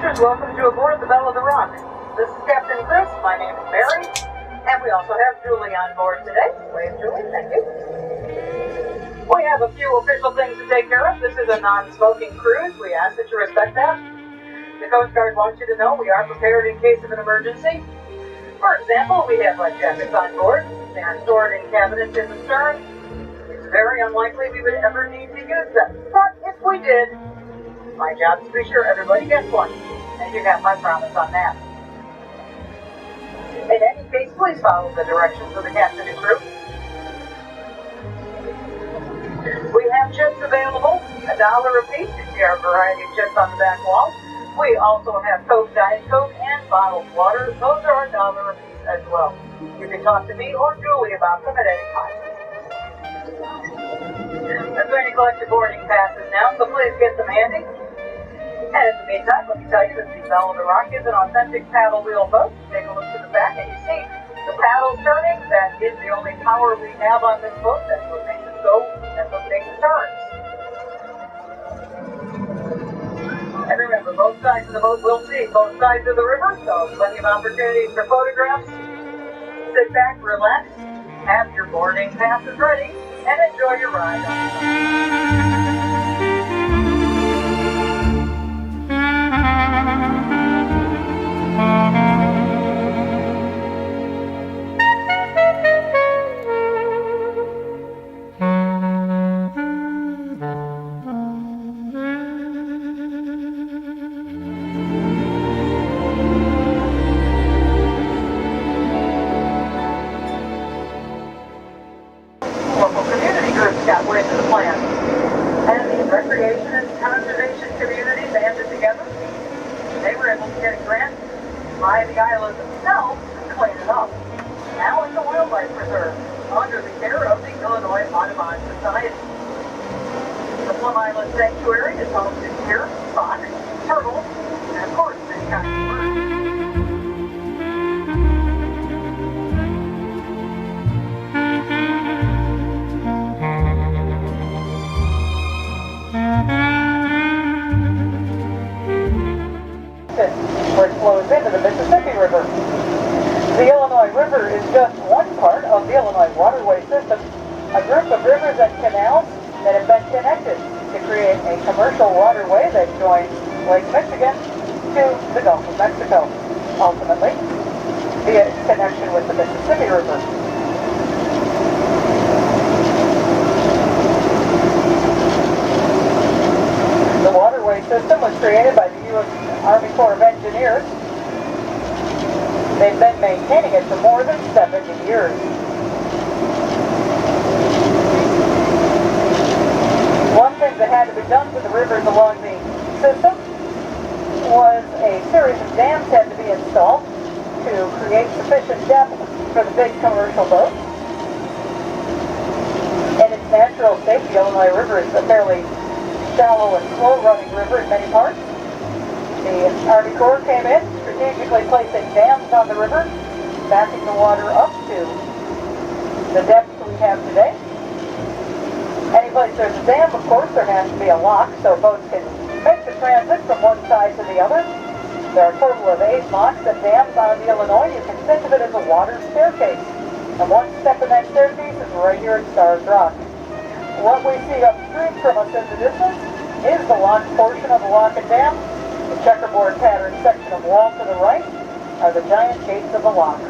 passengers, welcome to aboard the Belle of the Rock. This is Captain Chris, my name is Mary, and we also have Julie on board today. Wave, Julie, thank you. We have a few official things to take care of. This is a non-smoking cruise. We ask that you respect that. The Coast Guard wants you to know we are prepared in case of an emergency. For example, we have life jackets on board. They are stored in cabinets in the stern. It's very unlikely we would ever need to use them, but if we did, my job is to be sure everybody gets one, and you have my promise on that. In any case, please follow the directions of the captain and crew. We have chips available, $1 a piece. You see our variety of chips on the back wall. We also have Coke, Diet Coke, and bottled water. Those are $1 a piece as well. You can talk to me or Julie about them at any time. I'm going to collect your boarding passes now, so please get them handy. And in the meantime, let me tell you that the Belle of the Rock is an authentic paddle wheel boat. Take a look to the back and you see the paddle turning. That is the only power we have on this boat. That's what makes it go. That's what makes it turn. And remember, both sides of the boat will see both sides of the river, so plenty of opportunities for photographs. Sit back, relax, have your boarding passes ready, and enjoy your ride. Local community groups got wind of the plan, and the recreation and conservation community banded together. They were able to get a grant by the island themselves to clean it up. Now it's a wildlife preserve under the care of the Illinois Audubon Society. The Plum Island Sanctuary is home to deer, fox, turtles, and of course many kinds of birds. Where it flows into the Mississippi River. The Illinois River is just one part of the Illinois waterway system, a group of rivers and canals that have been connected to create a commercial waterway that joins Lake Michigan to the Gulf of Mexico, ultimately via its connection with the Mississippi River. The waterway system was created by the U.S. Army Corps of Engineers. They've been maintaining it for more than 70 years. One thing that had to be done to the rivers along the system was a series of dams had to be installed to create sufficient depth for the big commercial boats. In its natural state, the Illinois River is a fairly shallow and slow-running river in many parts. The Army Corps came in, strategically placing dams on the river, backing the water up to the depths we have today. Any place there's a dam, of course, there has to be a lock so boats can make the transit from one side to the other. There are a total of 8 locks and dams on the Illinois. You can think of it as a water staircase. And one step in that staircase is right here at Stars Rock. What we see upstream from us in the distance is the locked portion of the lock and dam. The checkerboard pattern section of wall to the right are the giant gates of the lock.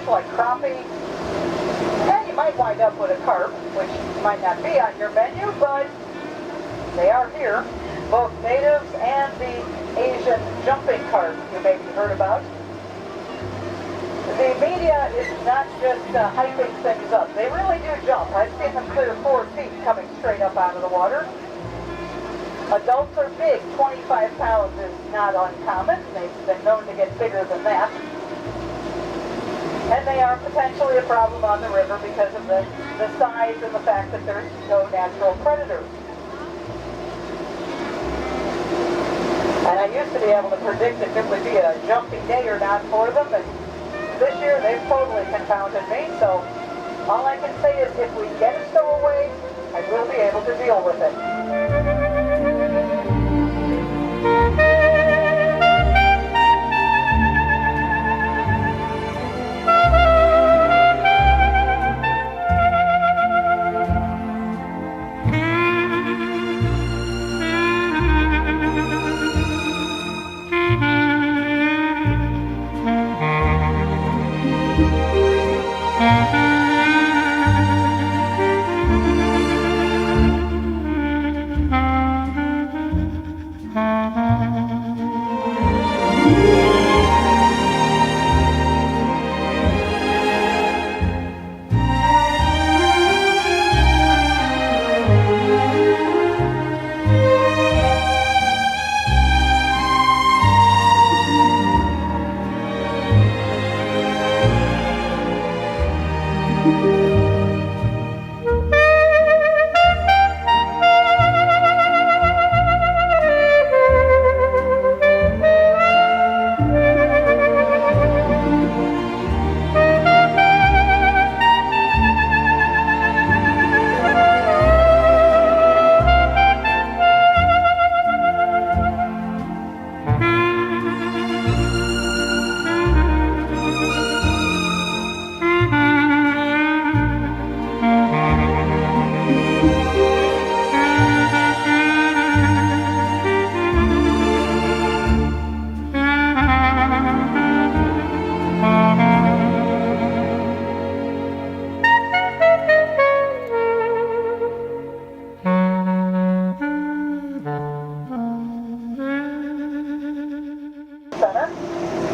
Like crappie, and you might wind up with a carp, which might not be on your menu, but they are here. Both natives and the Asian jumping carp you maybe heard about. The media is not just hyping things up. They really do jump. I've seen them clear 4 feet coming straight up out of the water. Adults are big. 25 pounds is not uncommon. They've been known to get bigger than that. And they are potentially a problem on the river because of the size and the fact that there's no natural predators. And I used to be able to predict if it would be a jumpy day or not for them, but this year they've totally confounded me, so all I can say is if we get a stowaway, I will be able to deal with it.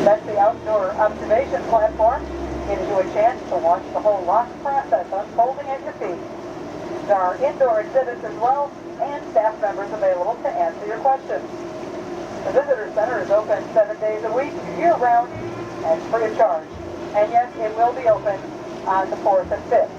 That's the outdoor observation platform. Gives you a chance to watch the whole lock process unfolding at your feet. There are indoor exhibits as well, and staff members available to answer your questions. The visitor center is open 7 days a week, year-round, and free of charge. And yes, it will be open on the 4th and 5th.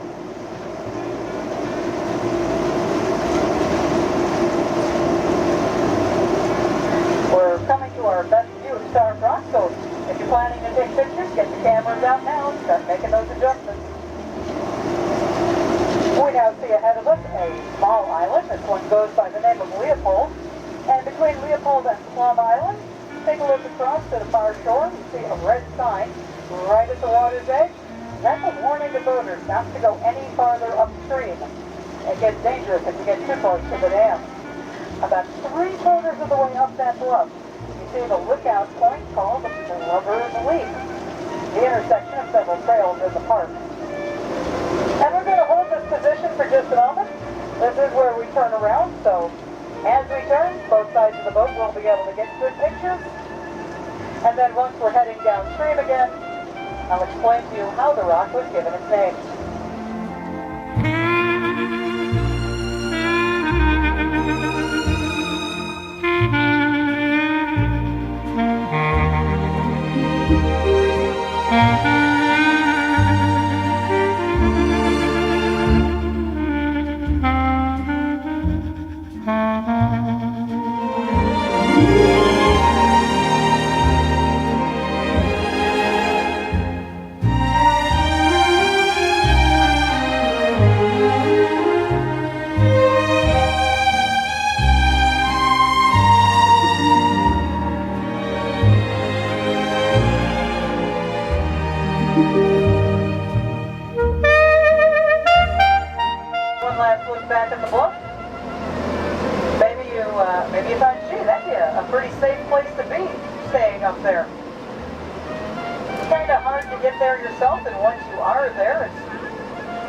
We're coming to our best view of Star Rock, so if you're planning to take pictures, get your cameras out now and start making those adjustments. We now see ahead of us a small island. This one goes by the name of Leopold. And between Leopold and Plum Island, take a look across to the far shore. You see a red sign right at the water's edge. That's a warning to boaters not to go any farther upstream. It gets dangerous if you get too close to the dam. About 3/4 of the way up that bluff, you see the lookout point called the Lover's Leap, the intersection of several trails in the park. And we're going to hold this position for just a moment. This is where we turn around, so as we turn, both sides of the boat will be able to get good pictures. And then once we're heading downstream again, I'll explain to you how the rock was given its name. One last look back at the bluff. Maybe you thought, gee, that'd be a pretty safe place to be, staying up there. It's kind of hard to get there yourself, and once you are there,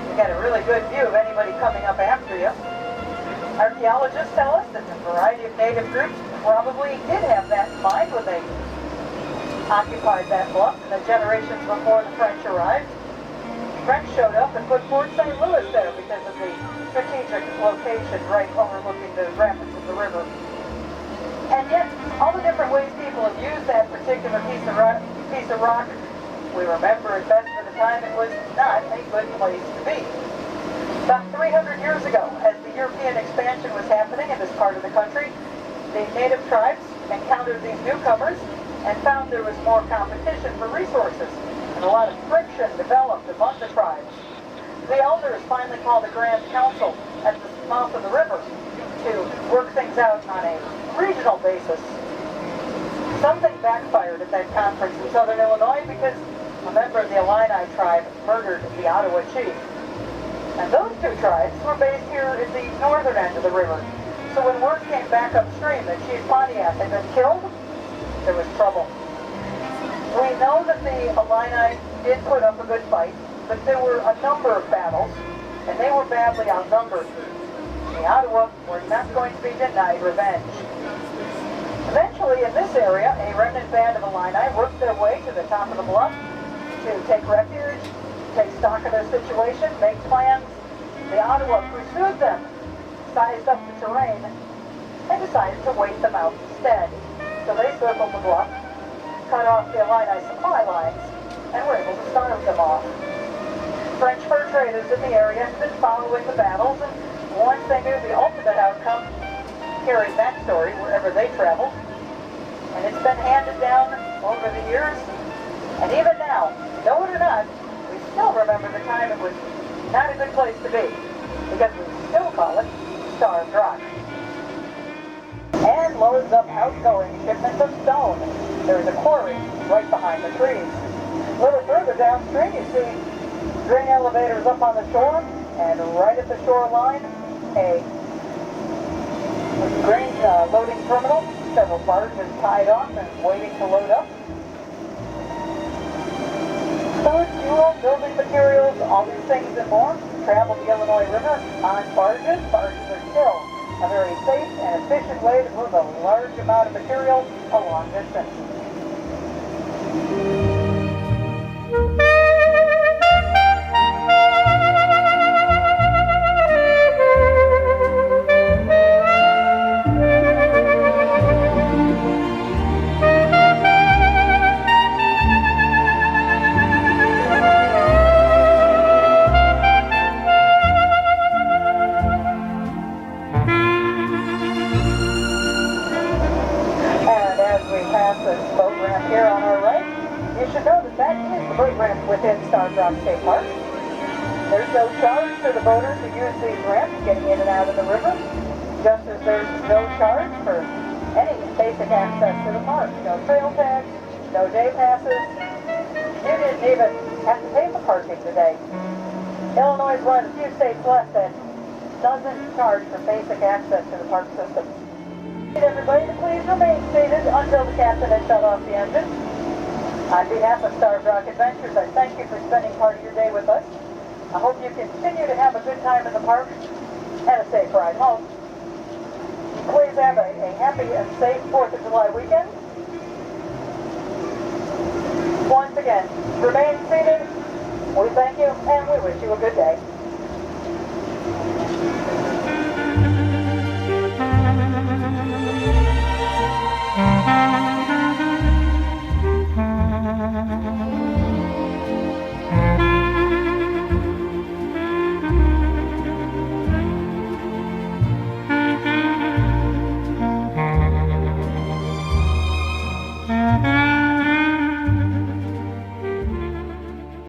you get a really good view of anybody coming up after you. Archaeologists tell us that a variety of native groups probably did have that in mind when they occupied that bluff, and the generations before the French arrived. French showed up and put Fort St. Louis there because of the strategic location right overlooking the rapids of the river. And yet, all the different ways people have used that particular piece of rock, we remember it best for the time it was not a good place to be. About 300 years ago, as the European expansion was happening in this part of the country, the native tribes encountered these newcomers and found there was more competition for resources, and a lot of friction developed among the tribes. The elders finally called a grand council at the mouth of the river to work things out on a regional basis. Something backfired at that conference in southern Illinois because a member of the Illini tribe murdered the Ottawa chief. And those two tribes were based here at the northern end of the river. So when word came back upstream that Chief Pontiac had been killed, there was trouble. We know that the Illini did put up a good fight, but there were a number of battles, and they were badly outnumbered. The Ottawa were not going to be denied revenge. Eventually, in this area, a remnant band of Illini worked their way to the top of the bluff to take refuge, take stock of their situation, make plans. The Ottawa pursued them, sized up the terrain, and decided to wait them out instead. So they circled the bluff, cut off the Illini supply lines, and were able to starve them off. French fur traders in the area had been following the battles, and once they knew the ultimate outcome, carried that story wherever they traveled. And it's been handed down over the years, and even now, know it or not, we still remember the time it was not a good place to be, because we still call it Starved Rock. And loads up outgoing shipments of stone. There's a quarry right behind the trees. A little further downstream, you see grain elevators up on the shore, and right at the shoreline, a grain loading terminal. Several barges tied off and waiting to load up. Food, fuel, building materials, all these things and more travel the Illinois River on barges. Barges are still a very safe and efficient way to move a large amount of material a long distance. Here on our right, you should know that that is the boat ramp within Starved Rock State Park. There's no charge for the boaters who use these ramps getting in and out of the river, just as there's no charge for any basic access to the park. No trail tags, no day passes. You didn't even have to pay for parking today. Illinois is one of the few states left that doesn't charge for basic access to the park system. Everybody to please remain seated until the captain has shut off the engine. On behalf of Starved Rock Adventures, I thank you for spending part of your day with us. I hope you continue to have a good time in the park and a safe ride home. Please have a happy and safe 4th of July weekend. Once again, remain seated. We thank you and we wish you a good day.